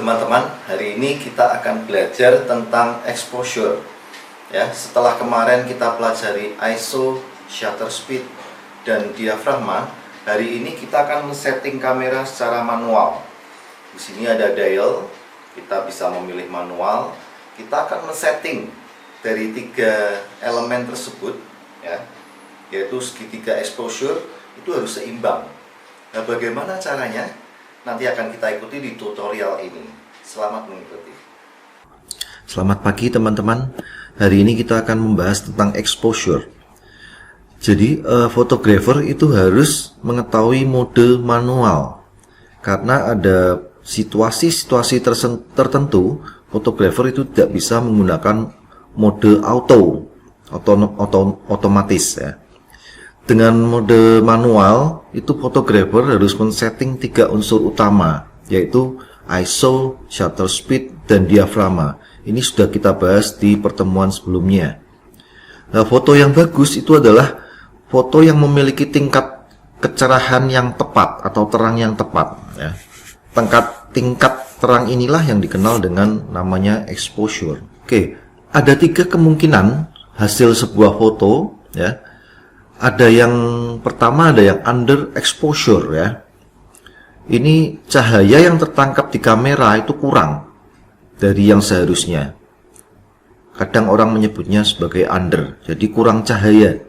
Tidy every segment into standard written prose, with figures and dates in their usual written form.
teman-teman, hari ini kita akan belajar tentang exposure. Ya, setelah kemarin kita pelajari ISO, shutter speed, dan diafragma, hari ini kita akan setting kamera secara manual. Di sini ada dial, kita bisa memilih manual. Kita akan men-setting dari 3 elemen tersebut, ya, yaitu segitiga exposure itu harus seimbang. Nah, bagaimana caranya? Nanti akan kita ikuti di tutorial ini. Selamat mengikuti. Selamat pagi teman-teman. Hari ini kita akan membahas tentang exposure. Jadi fotografer itu harus mengetahui mode manual. Karena ada situasi-situasi tertentu, fotografer itu tidak bisa menggunakan mode otomatis ya. Dengan mode manual, itu fotografer harus men-setting 3 unsur utama, yaitu ISO, shutter speed, dan diafragma. Ini sudah kita bahas di pertemuan sebelumnya. Nah, foto yang bagus itu adalah foto yang memiliki tingkat kecerahan yang tepat atau terang yang tepat. Ya. Tingkat terang inilah yang dikenal dengan namanya exposure. Oke, ada 3 kemungkinan hasil sebuah foto, ya. Ada yang pertama, ada yang under exposure ya. Ini cahaya yang tertangkap di kamera itu kurang dari yang seharusnya. Kadang orang menyebutnya sebagai under, jadi kurang cahaya.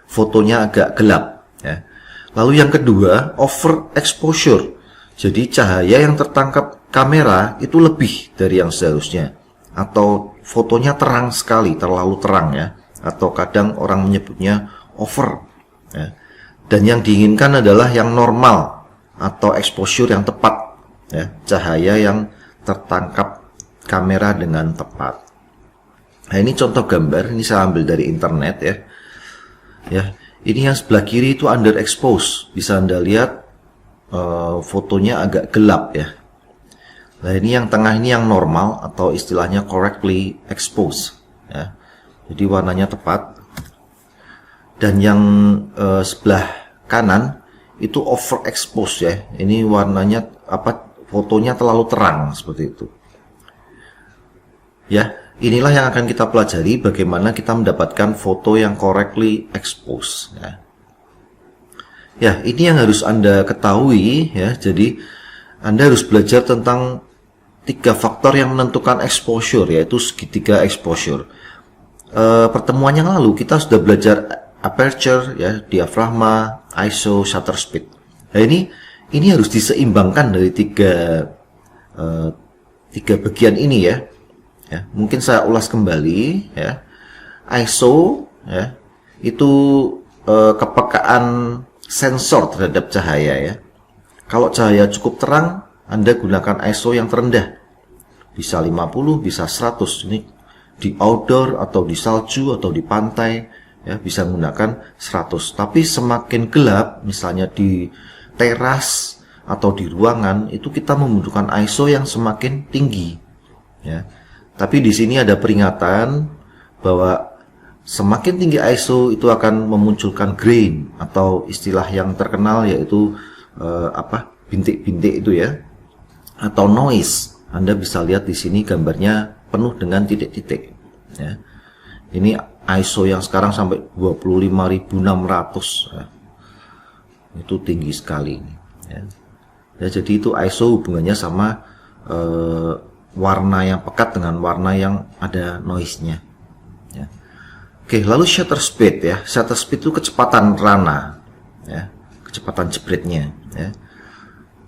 Fotonya agak gelap ya. Lalu yang kedua, over exposure. Jadi cahaya yang tertangkap kamera itu lebih dari yang seharusnya. Atau fotonya terang sekali, terlalu terang ya. Atau kadang orang menyebutnya over ya. Dan yang diinginkan adalah yang normal atau exposure yang tepat ya, cahaya yang tertangkap kamera dengan tepat. Nah, ini contoh gambar, ini saya ambil dari internet ya. Ya, ini yang sebelah kiri itu underexpose, bisa Anda lihat fotonya agak gelap ya. Nah, ini yang tengah ini yang normal atau istilahnya correctly exposed ya. Jadi warnanya tepat. Dan yang sebelah kanan itu overexposed ya. Ini warnanya fotonya terlalu terang seperti itu. Ya, inilah yang akan kita pelajari bagaimana kita mendapatkan foto yang correctly exposed ya. Ya, ini yang harus Anda ketahui ya. Jadi Anda harus belajar tentang 3 faktor yang menentukan exposure, yaitu segitiga exposure. Pertemuan yang lalu kita sudah belajar aperture ya, diafragma, ISO, shutter speed. Nah, ini harus diseimbangkan dari 3 bagian ini ya. Ya, mungkin saya ulas kembali ya. ISO ya, itu kepekaan sensor terhadap cahaya ya. Kalau cahaya cukup terang, Anda gunakan ISO yang terendah. Bisa 50, bisa 100. Ini di outdoor atau di salju atau di pantai ya, bisa menggunakan 100. Tapi semakin gelap, misalnya di teras atau di ruangan, itu kita membutuhkan ISO yang semakin tinggi ya. Tapi di sini ada peringatan bahwa semakin tinggi ISO itu akan memunculkan grain atau istilah yang terkenal yaitu bintik-bintik itu ya, atau noise. Anda bisa lihat di sini gambarnya penuh dengan titik-titik ya. Ini ISO yang sekarang sampai 25.600 ya. Itu tinggi sekali ya. Ya, jadi itu ISO hubungannya sama warna yang pekat dengan warna yang ada noise-nya ya. Oke, lalu shutter speed ya. Shutter speed itu kecepatan rana ya, kecepatan jepretnya ya.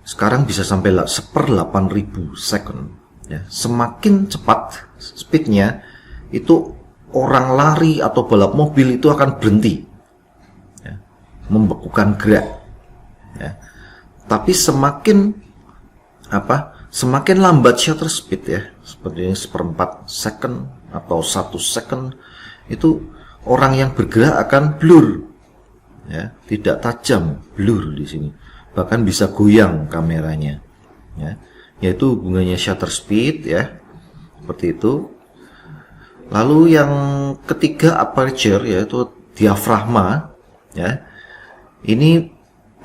Sekarang bisa sampai 1/8000 second ya. Semakin cepat speednya, itu orang lari atau balap mobil itu akan berhenti ya, membekukan gerak ya. Tapi semakin lambat shutter speed ya, seperti 1/4 second atau 1 second, itu orang yang bergerak akan blur ya, tidak tajam, blur di sini, bahkan bisa goyang kameranya ya. Yaitu hubungannya shutter speed ya, seperti itu. Lalu yang ketiga aperture, yaitu diafragma ya. Ini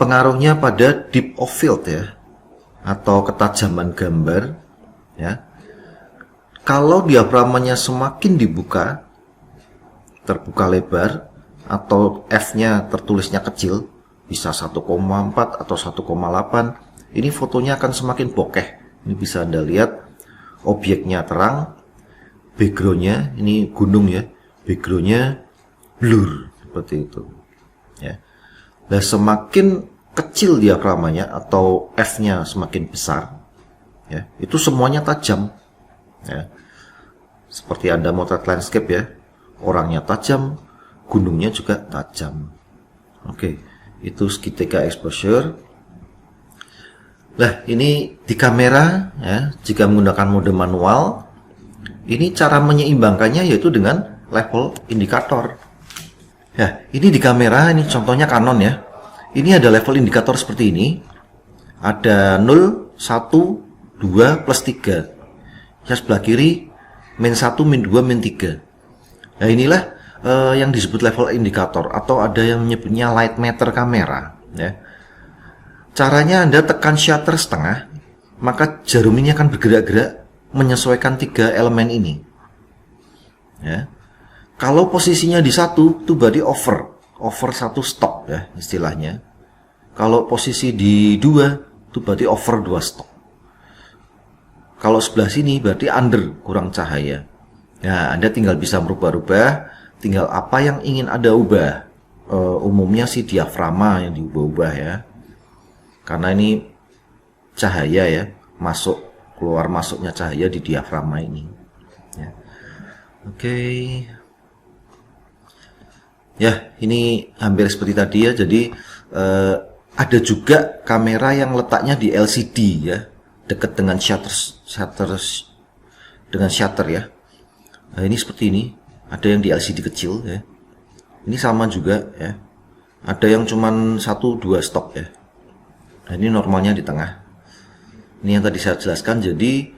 pengaruhnya pada depth of field ya, atau ketajaman gambar ya. Kalau diaframanya semakin dibuka, terbuka lebar, atau F-nya tertulisnya kecil, bisa 1,4 atau 1,8, ini fotonya akan semakin bokeh. Ini bisa Anda lihat, objeknya terang, backgroundnya, ini gunung ya, backgroundnya blur, seperti itu. Ya. Nah, semakin kecil diaframanya atau F-nya semakin besar, ya, itu semuanya tajam. Ya. Seperti Anda motret landscape ya, orangnya tajam, gunungnya juga tajam. Oke, itu segitiga exposure. Nah, ini di kamera ya, jika menggunakan mode manual, ini cara menyeimbangkannya yaitu dengan level indikator. Ya, ini di kamera, ini contohnya Canon ya. Ini ada level indikator seperti ini. Ada 0, 1, 2, plus 3. Yang sebelah kiri, min 1, min 2, min 3. Nah, inilah yang disebut level indikator, atau ada yang menyebutnya light meter kamera ya. Caranya Anda tekan shutter setengah, maka jarum ini akan bergerak-gerak menyesuaikan 3 elemen ini ya. Kalau posisinya di 1, itu berarti over 1 stop ya istilahnya. Kalau posisi di 2, itu berarti over 2 stop. Kalau sebelah sini berarti under, kurang cahaya. Nah, Anda tinggal bisa merubah-rubah, tinggal apa yang ingin Anda ubah. Umumnya sih diaframa yang diubah-ubah ya. Karena ini cahaya ya, masuk keluar masuknya cahaya di diaframa ini. Ya. Oke. Ya, ini hampir seperti tadi ya. Jadi ada juga kamera yang letaknya di LCD ya, dekat dengan shutter ya. Nah, ini seperti ini. Ada yang di LCD kecil ya. Ini sama juga ya. Ada yang cuman 1-2 stop ya. Nah, ini normalnya di tengah. Ini yang tadi saya jelaskan. Jadi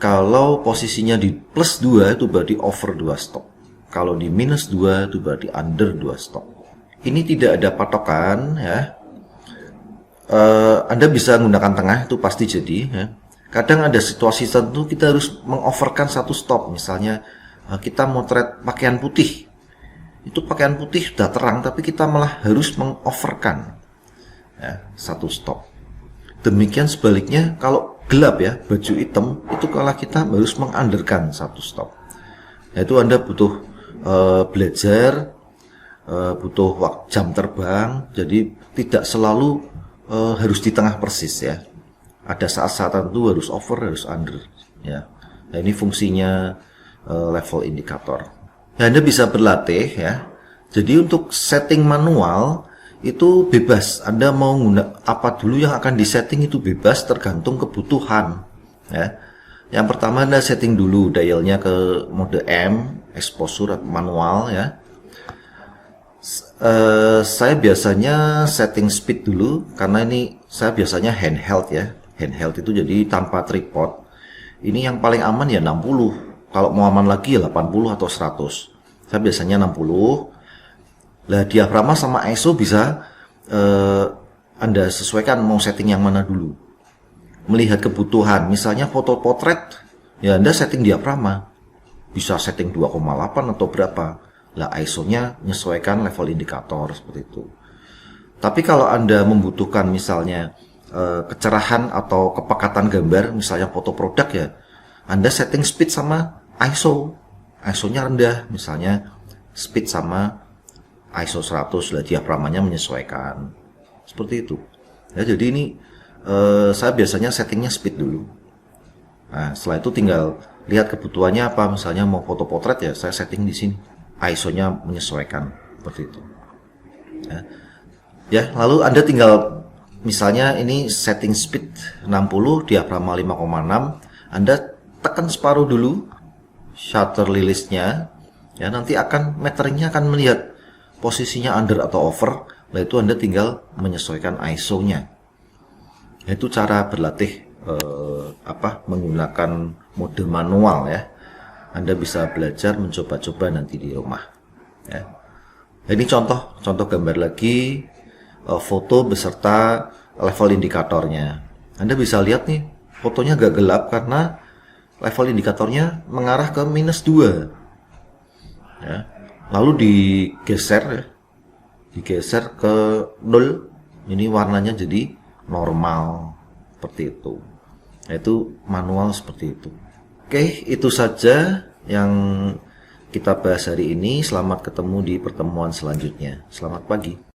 kalau posisinya di plus 2 itu berarti over 2 stop. Kalau di minus 2 itu berarti under 2 stop. Ini tidak ada patokan ya. Anda bisa menggunakan tengah, itu pasti jadi ya. Kadang ada situasi tertentu kita harus mengoverkan 1 stop. Misalnya kita motret pakaian putih. Itu pakaian putih sudah terang, tapi kita malah harus mengoverkan ya, 1 stop. Demikian sebaliknya kalau gelap ya, baju hitam, itu kalau kita harus mengunderkan 1 stop. Yaitu Anda butuh belajar, butuh jam terbang, jadi tidak selalu harus di tengah persis ya. Ada saat-saat tertentu harus over, harus under ya. Nah, ini fungsinya level indikator. Nah, Anda bisa berlatih ya. Jadi untuk setting manual itu bebas. Anda mau apa dulu yang akan disetting itu bebas, tergantung kebutuhan ya. Yang pertama Anda setting dulu dialnya ke mode M, exposure manual ya. Saya biasanya setting speed dulu karena ini saya biasanya handheld ya. Handheld itu jadi tanpa tripod. Ini yang paling aman ya 60. Kalau mau aman lagi ya 80 atau 100. Saya biasanya 60. Lah diaframa sama ISO bisa Anda sesuaikan mau setting yang mana dulu. Melihat kebutuhan, misalnya foto potret, ya Anda setting diaframa. Bisa setting 2,8 atau berapa. Lah ISO-nya menyesuaikan level indikator seperti itu. Tapi kalau Anda membutuhkan misalnya kecerahan atau kepekatan gambar, misalnya foto produk ya, Anda setting speed sama ISO. ISO-nya rendah, misalnya speed sama ISO 100, lah diaframanya menyesuaikan. Seperti itu. Ya, jadi ini saya biasanya settingnya speed dulu. Nah, setelah itu tinggal lihat kebutuhannya apa. Misalnya mau foto potret ya, saya setting di sini. ISO-nya menyesuaikan seperti itu. Ya, lalu Anda tinggal misalnya ini setting speed 60, diaframa 5,6. Anda tekan separuh dulu shutter release-nya. Ya, nanti meteringnya akan melihat posisinya under atau over. Lalu itu Anda tinggal menyesuaikan ISO-nya. Itu cara berlatih menggunakan mode manual ya. Anda bisa belajar mencoba-coba nanti di rumah ya. Ini contoh gambar lagi, foto beserta level indikatornya. Anda bisa lihat nih, fotonya agak gelap karena level indikatornya mengarah ke -2 ya. Lalu digeser ke 0, ini warnanya jadi normal seperti itu. Yaitu manual seperti itu. Oke, itu saja yang kita bahas hari ini. Selamat ketemu di pertemuan selanjutnya. Selamat pagi.